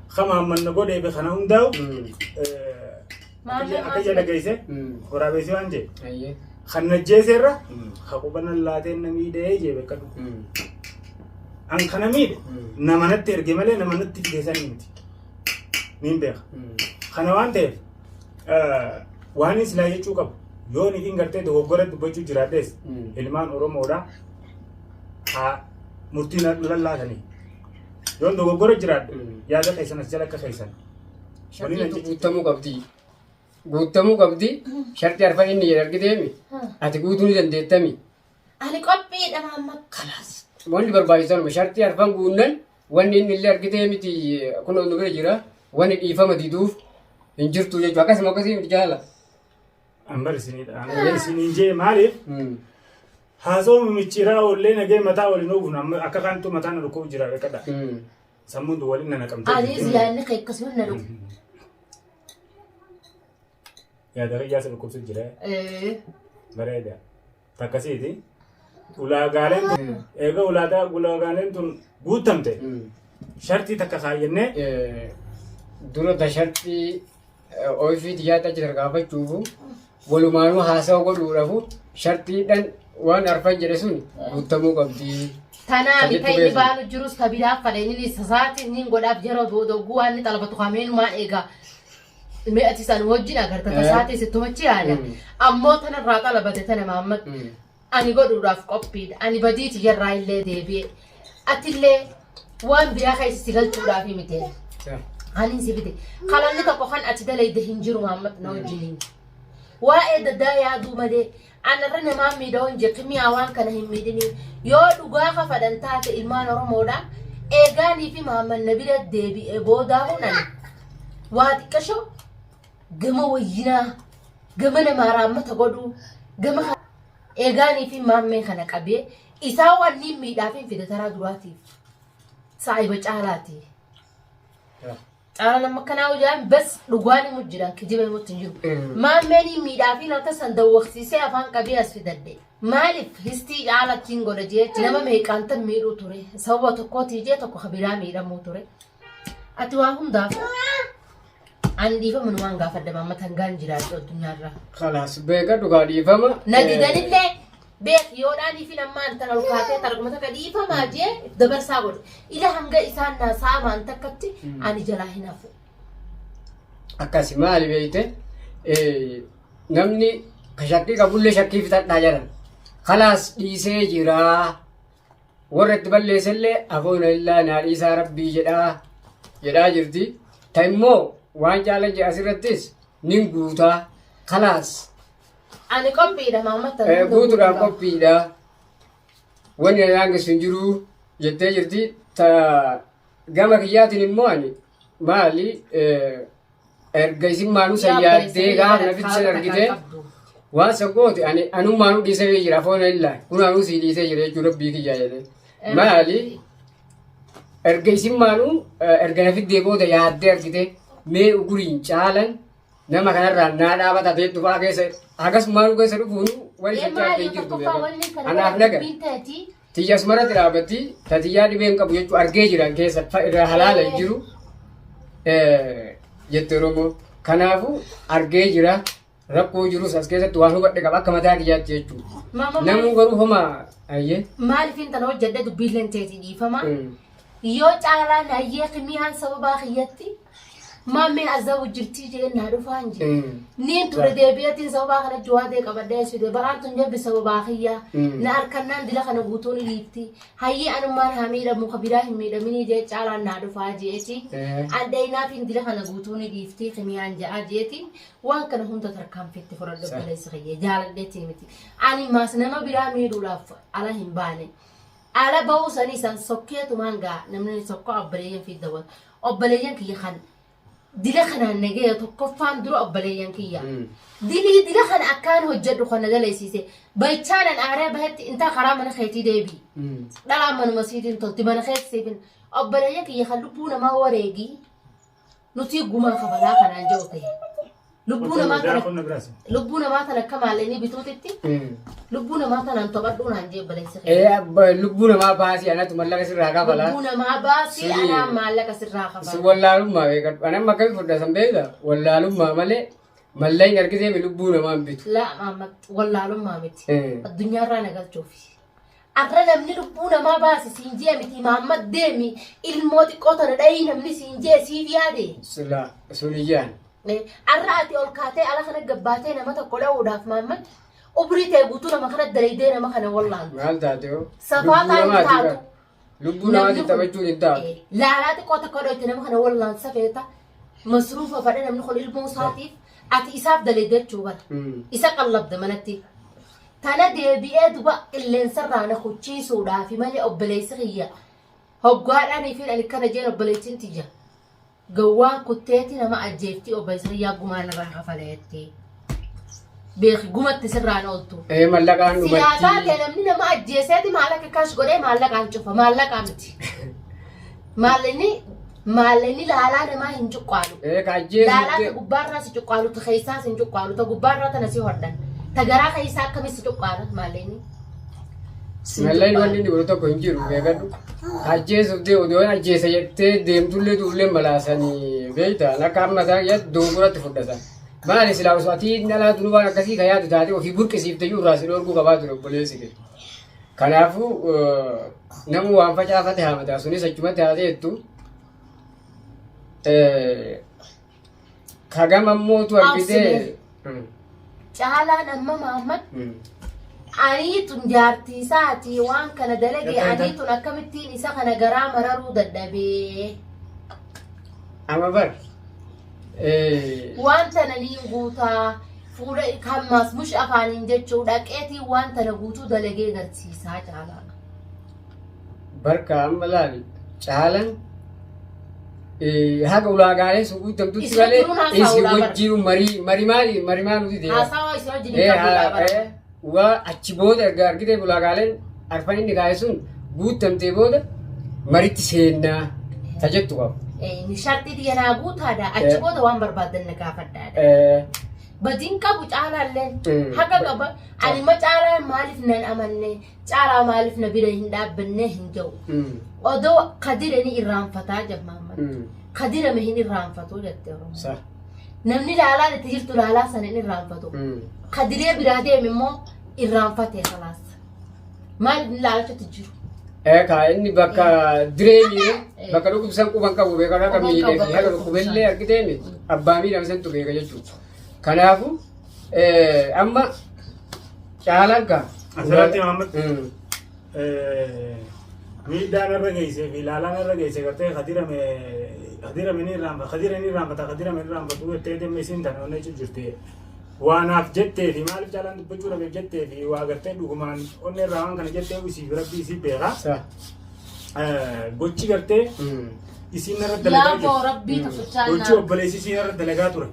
خما من نقول إيه بخناهم داو أكيد جايسة ورابيسي وانجي خن الجيسرة خقوبنا اللاتين نميدة يجي بكرو أن خناميد نمانت ترجمله نمانت تجيسان نمتي مين بيخ خنوان تيف واني سلاجي شوكب يوني كين قرتي دو غورت بوچو جرادس علمان اورومودا ها مرتينا لله ثاني يون دو غورت جراد يا ذا كيسن جلك كيسن guutamuu qabdi sharti arfa inni jedhargi deemi ati guutuu ni dandeettami ani qophiidha amma kalaas wanni barbaachisan sharti arfan guunnan wanni inni illee argi deemiti kun nu bira jira wanni dhiifama diduuf hin jirtu jechuudha akkasuma akkasii miti jaala ambar sinije maaliif haasoo michiraa ollee nagee mataa waliin oguun akka kantu mataa na dhukkoo jira beekadha sammuun waliin na naqamtee ani ziyaanni akkasuma na dhukku يا درجة سبكم سجلة بريدة تكسيتي ولا قالين إيجا ولا قالين تون بوتمته شرطي تكخاينة dura da sharti ofi tiyata jira gaafa chuufu walumaanu haasawu godhuudhaafu shartiidhaan waan arfan jedhe sun guutamuu qabdi. Tanaa bitayni baanu jirus kabiiraaf fadheenii sasaati inni godhaaf yeroo dogguu waan inni xalabatu kameenumaa eegaa. مئة سنة وجينا قرت تساعتي ستمشي على أمو تنا الراتة لبدي تنا محمد أنا قد راف قبيد أنا بديت جرّا اللي دبي أتلي وان بياخي استقل تورا في متين هني سبتي خلاني كقخان أتدلي دهنجر محمد نوجين واحد دا يا دو مدي أنا رنا ما ميدون جكمي أوان كنا هم ميدني يو لقاها فدنتات إلمان رمودا إيجاني في محمد نبيل دبي إبودا هنا واحد كشو gama wayina gama na maramata godu gama egani fi mamme kana qabe isa wanni mi dafin fi da tara durati sai ba calati ala makana wajan bas dugwani mujran kijibe mutun jiru mamme ni mi dafin ta sanda waqti sai afan qabe asfidadde malif histi ala tingo da je nama me kantan mi ru tore sawba to koti je to ko khabira mi da mu tore atwa hum da عندي فما نوان قافد ما تنقان جرات الدنيا را خلاص بيجا دوغادي فما ندي دني لي بيت يوداني في لما انت لو كاتي ترقمت كدي فما جي دبر ساغور الى هنگا انسان ناسا ما انت كتي اني جلا هنا فو akasi maali beeyte namni kashakki qabulle shakkii fitan dhajaran خلاص dhiisee jira warratti balleessellee afoona illaa naa dhiisaa rabbii jedhaa jirti taimmoo waan challenge asirrattis nin guutaa خلاص ani qophiidha maamata guutuudhaan qophiidha wanni naangessuun jiru jettee jirti ta gama kiyyaatiin immoo ani maali erga isin maanuu sayyaaddee gaafa nafitti argite waan sagooti ani anummaanuu dhiisee jira afoona illaa kunaanuu sii dhiisee jira jechuu rabbii kiyyaa jedhe maali erga isin maanuu erga nafitti booda yaaddee argite mee uguriin caalan nama kanarraa naa dhaabata ta'e dhufaa keessa hagas maanuu keessa dhufuun wali shakkaatee jirtu anaaf naga tiyyaas maratti dhaabatti tatiyyaa dhibeen qabu jechuu argee jiran keessa irraa halaala hin jiru jette Oromoo kanaafu argee jira rakkoo jirus as keessatti waan hubadhe qaba akka mataa kiyyaatti jechuudha namni garuu homaa ayyee maaliif inta hojjedhe dubbiin leenteetii dhiifama yoo caalaan ayyee kimiyaan sababaa kiyyatti mamme azabu jirti je na dufanji nin ture debiyatin sababa kana juwade qabade sude barantun jabi sababa khiya na arkanan dila kana gutoni lifti hayyi anuman hamira mukhabira himida mini je chala na dufaji eti andaina fin dila kana gutoni lifti khimiyan ja ajeti wan kana hunta tarkam fitti forado balais khiya jalade timiti ani masnama bira mi dulaf ala himbane ala bawsani san sokketu manga namni sokko abaleyan fi dawat abaleyan ki khan دلي خنا نجيه تكفان درو أبليان كيا دلي خنا أكان هجد خنا دلي سيسي بيتشان الأعراب هت أنت خرام من خيتي دبي لا من مسيدين تلتي من خيت سيفن أبليان كيا خلوا بونا ما هو ريجي نتي جوما خبلا خنا جوتي lubbuna maatan akka maallee bituutitti lubbuna maatan an toqadhuun an jee baleessa lubbuna maa baasii anatu mallaqa sirraa kafala lubbuna maa baasii anaa maallaqa sirraa kafala si wallaalummaa beekan anam akka fudhatan beekta wallaalummaa malee mallayni argisee mi lubbuna maa bitu la wallaalummaa miti addunyaarraa nagalchuufi arra namni lubbuna maa baasi siin jee miti maamad deemi ilmoo xiqqoo tana dhayii namni siin jee siif yaade sila suniyaan arra ati ol kaatee ala kana gabbaatee nama tokko dha'uudhaaf maamad ubrii ta'e guutuu nama kana dalaydee nama kana wallaalu maal taatee safaataa hin taatu lubbuu namaatti taphachuun hin taatu laalaa xiqqoo tokko dha'uutti nama kana wallaan safeeta masruufa fadhe namni kun ilmoo isaatiif ati isaaf dalaydee jechuu bara isa qallabda manatti tana deebi'ee duba qilleensarraa na kuchiisuudhaafi malee obboleessi kiyya hoggaadhaanii fi ani kana jeen obboleettiin tiyya gawwaan kutteeti nama ajjeeftii obboleessi kiyyaa gumaan irraa kafaleetti beeki gumatti sirraan ooltu mallaqaan dhumatti siyaasaa ta'e namni nama ajjeeseeti maallaqa kaash godhee maallaqaan cufa maallaqaa miti maallinni laalaa namaa hin cuqqaalu laalaa ta gubbaarraa si cuqqaalu ta keessaas hin cuqqaalu ta gubbaarraa tana si hodhan tagaraa keessaa akkamis si cuqqaala maallinni mallayni wanni inni godhu tokko hin jiru beekadhu ajjeesuuf odoo ajjeesa jettee deemtullee tuullee malaasanii beekta akka amma isaa jedhu dooguratti fudhatan maali silaa osoo ati dhalaa dunubaan akkasii ka yaadu taate ofii burqisiifte iyyuu irraa si dhorkuu qabaa ture obboleessi kee kanaafuu namu waan facaafate haamata sunis achumatti haatee jettu kagama mootu argitee caalaan amma maamad aniitun jaartiisaati waan kana dalage aniitun akkamittiin isa kana garaa mararuu dadhabee amma bar waan tana niin guutaa fuula kammaas mush afaaniin jechuu dhaqeetii waan tana guutuu dalagee garsiisaa caalaa barka amma laali caalan haga ulaagaalee sun guutamtutti malee isi wajjiin marii maal nuti deema haasawa isa wajjin waa achi booda erga argitee ulaagaaleen arfan inni kaa'e sun guutamtee booda maritti seennaa tajettu qabu. Ni shartii diyanaa guutaadha achi booda waan barbaadan na gaafadhaadha. Badin qabu caalaalleen haqa qaba ani ma caalaa maaliif nan amanne caalaa maaliif na bira hin dhaabbanne hin jiru. Odoo kadira ni irraanfataa jammaamman kadira me hin irraanfatu jettee oromoo. Namni laalaa itti jirtu laalaa sana hin irraanfatu. Kadiree biraa deeme immoo irraanfatee khalaas. Maaliif laalachatti jiru? Ka inni bakka direemi bakka dhukkubsan quban qabu beekaa akka miidhee haga dhukkubellee argitee miti abbaa miidhamsan tu beeka jechuudha. Kanaafu amma caalaan ka asirratti Maamad miidhaan irra geessee fi laalaan irra geessee gartee kadirame ni irraanfatu jettee deemme isin tana onnee jirti. Waanaaf jettee fi maaliif caalaan dubbachuu dhabeef jettee fi waa gartee dhugumaan onnee irraa waan kana jettee isiif rabbii isii beekaa. Gochi gartee isin narra dalagaa jirti. Gochi obboleessi isin narra dalagaa ture.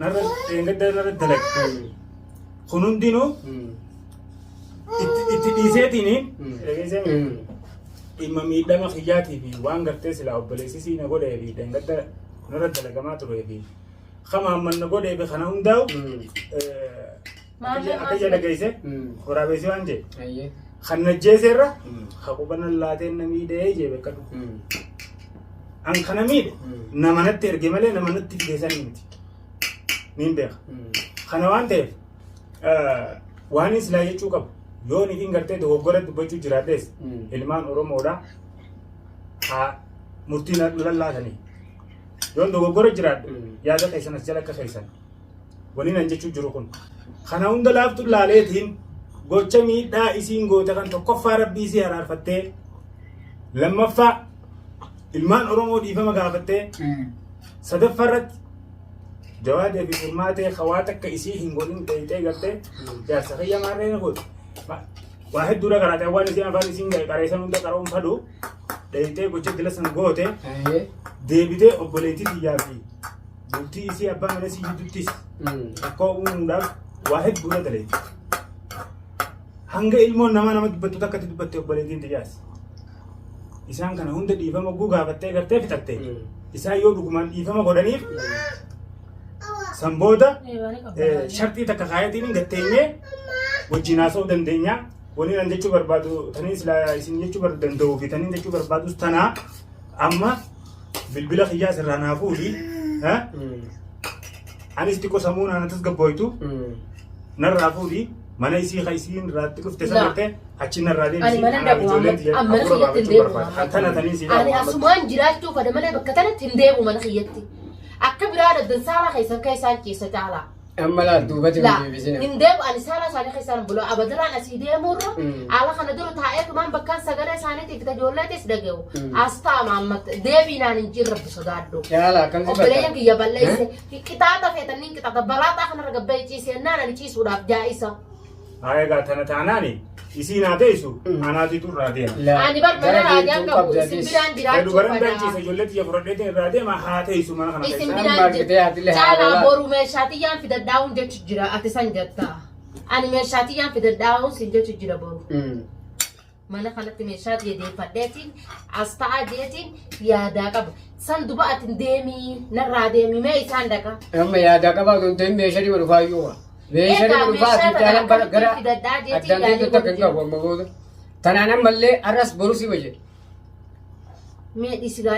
Narra eeggadda narra dalaga. Kun hundinuu itti dhiiseetiin dhimma miidhama kiyyaatii fi waan gartee silaa obboleessi isin na godhee fi eeggadda narra dalagamaa turee fi kama manna godhee fi kana hundaa'u akka jala geesse waraabessi waan jedhe. Kan najjeeserra haqubana laateen na miidhee jee beekadhu. An kana miidhe namanatti erge malee namanatti fideessanii miti. Niin beeka. Kana waan ta'eef waan islaa jechuu qabu. Yoo niitiin gartee dogoggora dubbachuu jiraadhees ilmaan Oromoodha haa murtii lallaatanii. Yoon dogoggora jiraadhe yaada keessan as jala akka keessan. Waliin an jechuu jiru kun. Kana hunda laaftu laaleetiin gocha miidhaa isiin goote kan tokkoffaa rabbii isii araarfattee lammaffaa ilmaan Oromoo dhiifama gaafattee sadaffaa irratti jawaadee fi furmaatee hawaata akka isii hin godhin dheeyitee gartee jaarsa kiyya maarree godhu. Waa hedduudha karaatee waan isiin afaan isiin qareessan hunda qara'uun fadhu dheeyitee gocha dilasan goote deebitee obboleettii xiyyaa fi bultii isii abbaa mana isii jidduttis rakkoo uumuudhaaf waa hedduudha daleetti. Hanga ilmoon nama dubbattu takkatti dubbattee obboleettiin xiyyaas. Isaan kana hunda dhiifama guu gaafattee gartee fixattee isaan yoo dhugumaan dhiifama godhaniif Sambooda shartii takka kaayatiin gatteenyee wajjin haasa'uu dandeenya. Wanni nan jechuu barbaadu tanii silaa isin jechuu danda'uu fi tanii jechuu barbaadus tanaa amma bilbila kiyyaa sirraa naa fuudhi. Anis xiqqoo sammuu naannatas gabbooytu narraa fuudhi. Mana isii ka isiin irraatti dhufte sanarte achi narraa deebisii. Mana kiyyatti hin deebi'u. Ani asumaan jiraachuu fada malee bakka tanatti hin deebi'u mana kiyyatti. Akka biraa daddansaala keessan keessaan keessa caalaa. Amma laa duubatti hin deebisina. Hin deebi'u ani saala isaanii keessaan bulaa abadaraan asii deemuurra haala kana dura taa'ee kumaan bakkaan sagalee isaaniitiif ijoolleetis dhaga'u. As taa'ama amma deebiinaan hin jirre sodaadhu. Yaala akkam obboleeyyan kiyya balleesse qixaata feetaniin qixaata balaataa kanarra gabbee ciisennaan ani ciisuudhaaf jaa'isa. Egaa tana taanaani isiin haa teessu anaatiitu irraa deema. Ani barbara raajaan qabu isin biraan jiraachuu Dubaran daanchiisa ijoollee xiyya fudhadheetiin irraa deema haa teessu mana kana isin keessa. biraan caalaa boru meeshaatiyyaan fidadhaa'uun jechu jira ati san jetta. Ani meeshaatiyyaan fidadhaa'uun sin jechu jira boru. Mana kanatti meeshaa deeffadheetiin as ta'a jeetiin yaadaa qaba. San duba ati deemii narraa deemii mee isaan dhaqa. Amma yaadaa qabaa kun ta'in meeshaa dhima dhufaayyuu. Meeshaa dhufaa fi jaalan gara addanteetu takka hin qabu amma booda. Tanaan ammallee arras boruu si wajjin. Mee dhisigaa